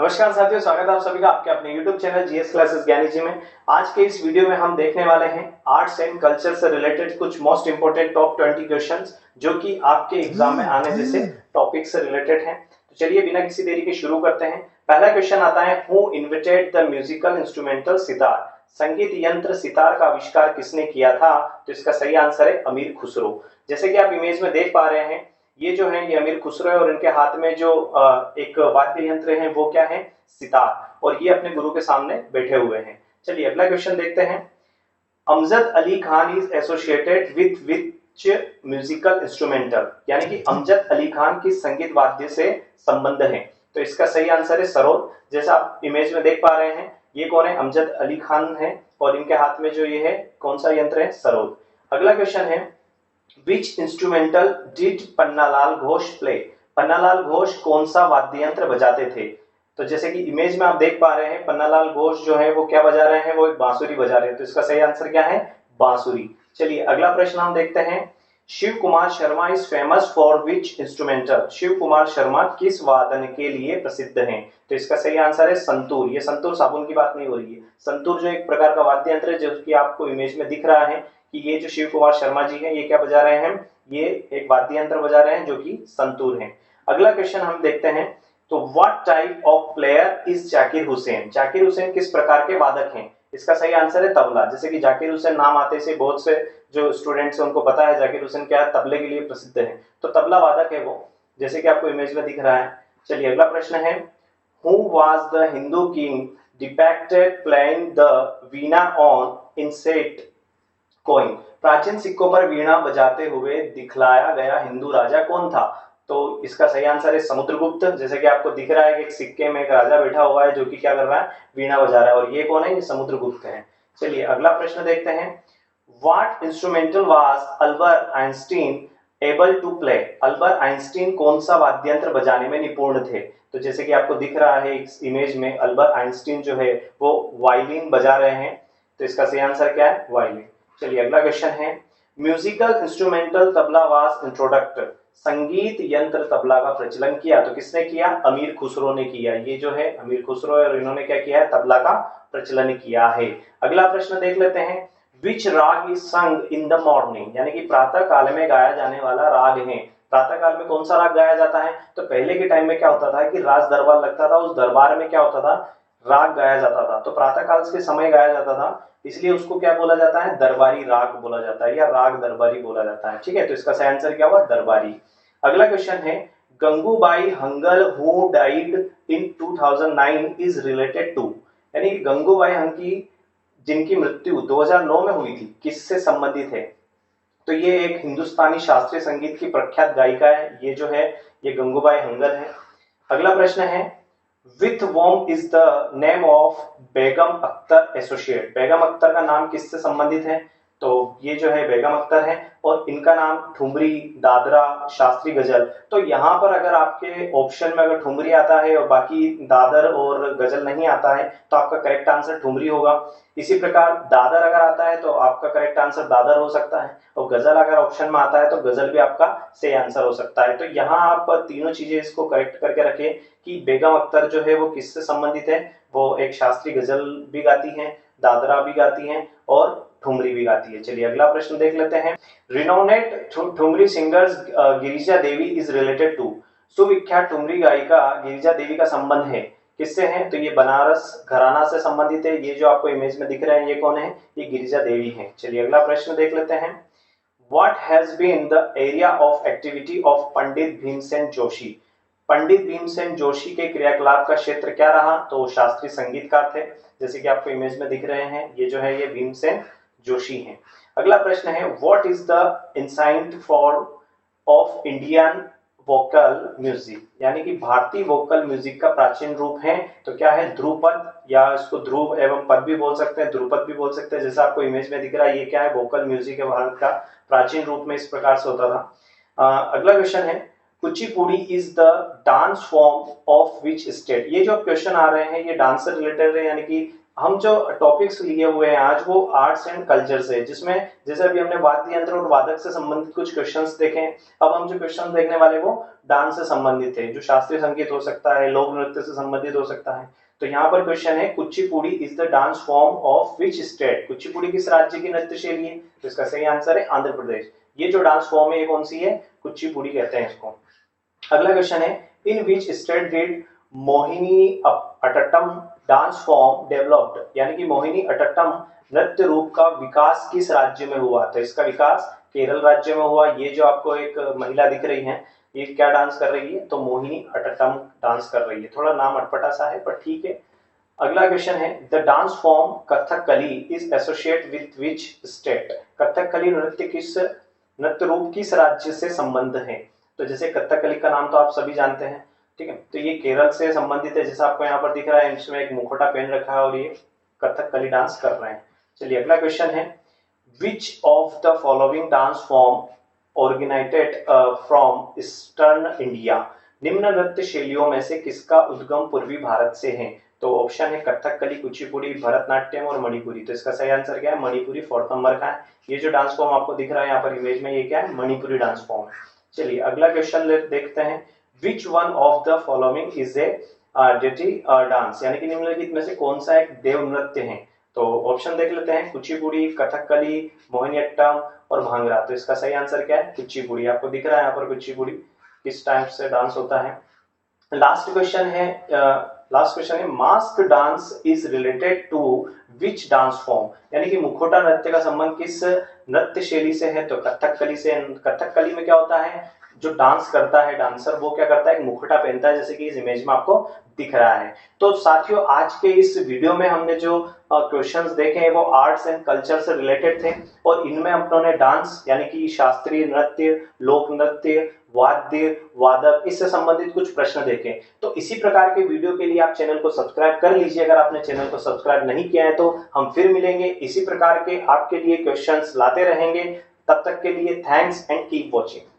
नमस्कार साथियों, स्वागत है आप सभी का आपके अपने YouTube चैनल जीएस क्लासेस ज्ञानी जी में। आज के इस वीडियो में हम देखने वाले हैं आर्ट्स एंड कल्चर से रिलेटेड कुछ मोस्ट इंपोर्टेंट टॉप 20 क्वेश्चंस जो कि आपके एग्जाम में आने जैसे टॉपिक से रिलेटेड हैं। तो चलिए बिना किसी देरी के शुरू करते हैं। पहला क्वेश्चन आता है, who invented the musical instrumental sitar? संगीत यंत्र सितार का आविष्कार किसने किया था? तो इसका सही आंसर है अमीर खुसरो। जैसे कि आप इमेज में देख पा रहे हैं, ये जो है ये अमीर खुसरो है और इनके हाथ में जो एक वाद्य यंत्र है वो क्या है? सितार। और ये अपने गुरु के सामने बैठे हुए हैं। चलिए अगला क्वेश्चन देखते हैं। Amjad Ali Khan is associated with which musical instrumental? यानी कि अमजद अली खान की संगीत वाद्य से संबंध है? तो इसका सही आंसर है सरोद। जैसा आप इमेज में देख पा रहे हैं, ये कौन है? अमजद अली खान है और इनके हाथ में जो ये है कौन सा यंत्र है? सरोद। अगला क्वेश्चन है, which instrumental did Pannalal Ghosh play? Pannalal Ghosh कौन सा वाद्य यंत्र बजाते थे? तो जैसे कि इमेज में आप देख पा रहे हैं, पन्नालाल घोष जो है वो क्या बजा रहे हैं? वो एक बांसुरी बजा रहे हैं। तो इसका सही आंसर क्या है? बांसुरी। चलिए अगला प्रश्न हम देखते हैं। Shiv Kumar Sharma is famous for which instrumental? Shiv Kumar Sharma किस वादन के लिए प्रसिद्ध हैं? तो इसका सही आंसर है संतूर। ये संतूर साबुन की बात नहीं हो रही है। संतूर जो एक प्रकार का वाद्य यंत्र है जो कि आपको इमेज में दिख रहा है कि ये जो शिव कुमार शर्मा जी हैं ये क्या बजा रहे हैं? ये एक वाद्य यंत्र बजा रहे हैं जो कि संतूर है। अगला क्वेश्चन हम देखते हैं। तो what type of player is Zakir Hussain? Zakir Hussain किस प्रकार के वादक हैं? इसका सही आंसर है तबला। जैसे कि जाकिर हुसैन नाम आते से बहुत से जो स्टूडेंट्स हैं उनको पता है जाकिर हुसैन क्या है? तबले के लिए प्रसिद्ध है। तो तबला वादक है वो, जैसे कि आपको इमेज में दिख रहा है। चलिए अगला प्रश्न है, who was the Hindu king depicted playing the veena on inset coin? प्राचीन सिक्कों पर वीणा बजाते हुए दिखलाया गया हिंदू राजा कौन था? तो इसका सही आंसर है समुद्रगुप्त। जैसे कि आपको दिख रहा है कि एक सिक्के में एक राजा बैठा हुआ है जो कि क्या कर रहा है? वीणा बजा रहा है। और ये कौन है? ये समुद्रगुप्त है। चलिए अगला प्रश्न देखते हैं। What instrumental was Albert Einstein able to play? Albert Einstein कौन सा वाद्यंत्र बजाने में निपुण थे? तो जैसे कि आपको दिख रहा है इस इमेज में, अल्बर्ट आइंस्टीन जो है वो वायलिन बजा रहे हैं। तो इसका सही आंसर क्या है? वायलिन। चलिए अगला क्वेश्चन है, म्यूजिकल इंस्ट्रूमेंटल तबला वाज इंट्रोडक्ट? संगीत यंत्र तबला का प्रचलन किया तो किसने किया? अमीर खुसरो ने किया। ये जो है अमीर खुसरो है और इन्होंने क्या किया है? तबला का प्रचलन किया है। अगला प्रश्न देख लेते हैं, विच राग इज संग इन द मॉर्निंग? यानी कि प्रातः काल में गाया जाने वाला राग है। प्रातः काल में कौन सा राग गाया जाता है? तो पहले के टाइम में क्या होता था कि राज दरबार लगता था, उस दरबार में क्या होता था? राग गाया जाता था। तो प्रातः काल के समय गाया जाता था, इसलिए उसको क्या बोला जाता है? दरबारी राग बोला जाता है या राग दरबारी बोला जाता है। ठीक है, तो इसका सही आंसर क्या हुआ? दरबारी। अगला क्वेश्चन है, Gangubai Hangal who died in 2009 is related to? यानी गंगूबाई हंगी जिनकी मृत्यु 2009 में हुई थी, किससे संबंधित है? तो ये एक हिंदुस्तानी शास्त्रीय संगीत की प्रख्यात गायिका है। ये जो है ये गंगूबाई हंगल है। अगला प्रश्न है, with whom is the name of Begum Akhtar associate? Begum Akhtar का नाम किससे संबंधित है? तो ये जो है बेगम अख्तर है और इनका नाम ठुमरी, दादरा, शास्त्रीय गजल। तो यहाँ पर अगर आपके ऑप्शन में अगर ठुमरी आता है और बाकी दादर और गजल नहीं आता है तो आपका करेक्ट आंसर ठुमरी होगा। इसी प्रकार दादर अगर आता है तो आपका करेक्ट आंसर दादर हो सकता है और गजल अगर ऑप्शन में आता है तो गजल भी आपका सही आंसर हो सकता है। तो यहाँ आप तीनों चीजें इसको करेक्ट करके रखें कि बेगम अख्तर जो है वो किससे संबंधित है? वो एक शास्त्रीय गजल भी गाती हैं, दादरा भी गाती हैं और ठुमरी भी गाती है। चलिए अगला प्रश्न देख लेते हैं, renowned thumri singers Girija Devi is related to? सुविख्यात ठुमरी गायिका गिरिजा देवी का संबंध है किससे है? तो ये बनारस घराना से संबंधित है। ये जो आपको इमेज में दिख रहे हैं ये कौन है? ये गिरिजा देवी है। चलिए अगला प्रश्न देख लेते हैं, what has been the area of activity of Pandit Bhimsen Joshi? Pandit Bhimsen Joshi के क्रियाकलाप का क्षेत्र क्या रहा? तो शास्त्रीय संगीतकार थे, जैसे कि आपको इमेज में दिख रहे हैं। ये जो है ये भीमसेन जोशी हैं। अगला प्रश्न है, what is the ancient form of Indian vocal music? यानी कि भारतीय वोकल म्यूजिक का प्राचीन रूप है तो क्या है? ध्रुपद, या इसको ध्रुव एवं पद भी बोल सकते हैं, ध्रुपद भी बोल सकते हैं। जैसा आपको इमेज में दिख रहा है ये क्या है? वोकल म्यूजिक है भारत का। प्राचीन रूप में इस प्रकार से होता था। अगला क्वेश्चन है, Kuchipudi is the dance form of which state. ये जो क्वेश्चन आ रहे हैं ये डांस से रिलेटेड है, यानी कि हम जो टॉपिक्स लिए हुए हैं आज वो आर्ट्स एंड कल्चर से, जिसमें जैसे अभी हमने वाद्य यंत्र और वादक से संबंधित कुछ क्वेश्चंस देखे हैं, अब हम जो क्वेश्चन देखने वाले वो डांस से संबंधित है, जो शास्त्रीय संगीत हो सकता है, लोक नृत्य से संबंधित हो सकता है। तो यहाँ पर क्वेश्चन है Kuchipudi is the dance form of which state. Kuchipudi किस राज्य की नृत्य शैली है? तो इसका सही आंसर है आंध्र प्रदेश। ये जो डांस फॉर्म है ये कौन सी है? कुचिपुड़ी कहते हैं इसको। अगला क्वेश्चन है in which state did Mohiniyattam dance form developed, यानी कि मोहिनी अट्टम नृत्य रूप का विकास किस राज्य में हुआ? तो इसका विकास केरल राज्य में हुआ। ये जो आपको एक महिला दिख रही है ये क्या डांस कर रही है? तो मोहिनी अट्टम डांस कर रही है। थोड़ा नाम अटपटा सा है पर ठीक है। अगला क्वेश्चन है the dance form Kathakali is associate with which state. Kathakali नृत्य रूप किस राज्य से संबंध है? तो जैसे कथकली का नाम तो आप सभी जानते हैं, ठीक है, तो ये केरल से संबंधित है। जैसा आपको यहाँ पर दिख रहा है इसमें एक मुखौटा पहन रखा है और ये कथकली डांस कर रहे हैं। चलिए अगला क्वेश्चन है which of the following dance form originated from eastern India. निम्न नृत्य शैलियों में से किसका उद्गम पूर्वी भारत से है? तो ऑप्शन है कथकली, कुचिपुड़ी, भरतनाट्यम और मणिपुरी। तो इसका सही आंसर क्या है? मणिपुरी 4th नंबर का है। ये जो डांस फॉर्म आपको दिख रहा है यहाँ पर इमेज में ये क्या है? मणिपुरी डांस फॉर्म है। चलिए अगला क्वेश्चन देखते हैं which one of the following is a deity dance, यानी कि निम्नलिखित में से कौन सा एक देव नृत्य है? तो ऑप्शन देख लेते हैं कुचिपुड़ी, कथकली, मोहिनीअट्टम और भांगड़ा। तो इसका सही आंसर क्या है? कुचिपुड़ी। आपको दिख रहा है यहाँ पर कुचिपुड़ी किस टाइप से डांस होता है। लास्ट क्वेश्चन है mask dance is related to which dance form, यानी कि मुखौटा नृत्य का संबंध किस नृत्य शैली से है? तो कथकली से। कथकली में क्या होता है? जो डांस करता है डांसर वो क्या करता है? एक मुखौटा पहनता है, जैसे कि इस इमेज में आपको दिख रहा है। तो साथियों आज के इस वीडियो में हमने जो क्वेश्चंस देखे हैं वो आर्ट्स एंड कल्चर से रिलेटेड थे और इनमें अपनों ने डांस यानी कि शास्त्रीय नृत्य, लोक नृत्य, वाद्य, वादक इससे संबंधित कुछ प्रश्न देखे। तो इसी प्रकार के वीडियो के लिए आप चैनल को सब्सक्राइब कर लीजिए। अगर आपने चैनल को सब्सक्राइब नहीं किया है तो हम फिर मिलेंगे, इसी प्रकार के आपके लिए क्वेश्चंस लाते रहेंगे। तब तक के लिए थैंक्स एंड कीप वॉचिंग।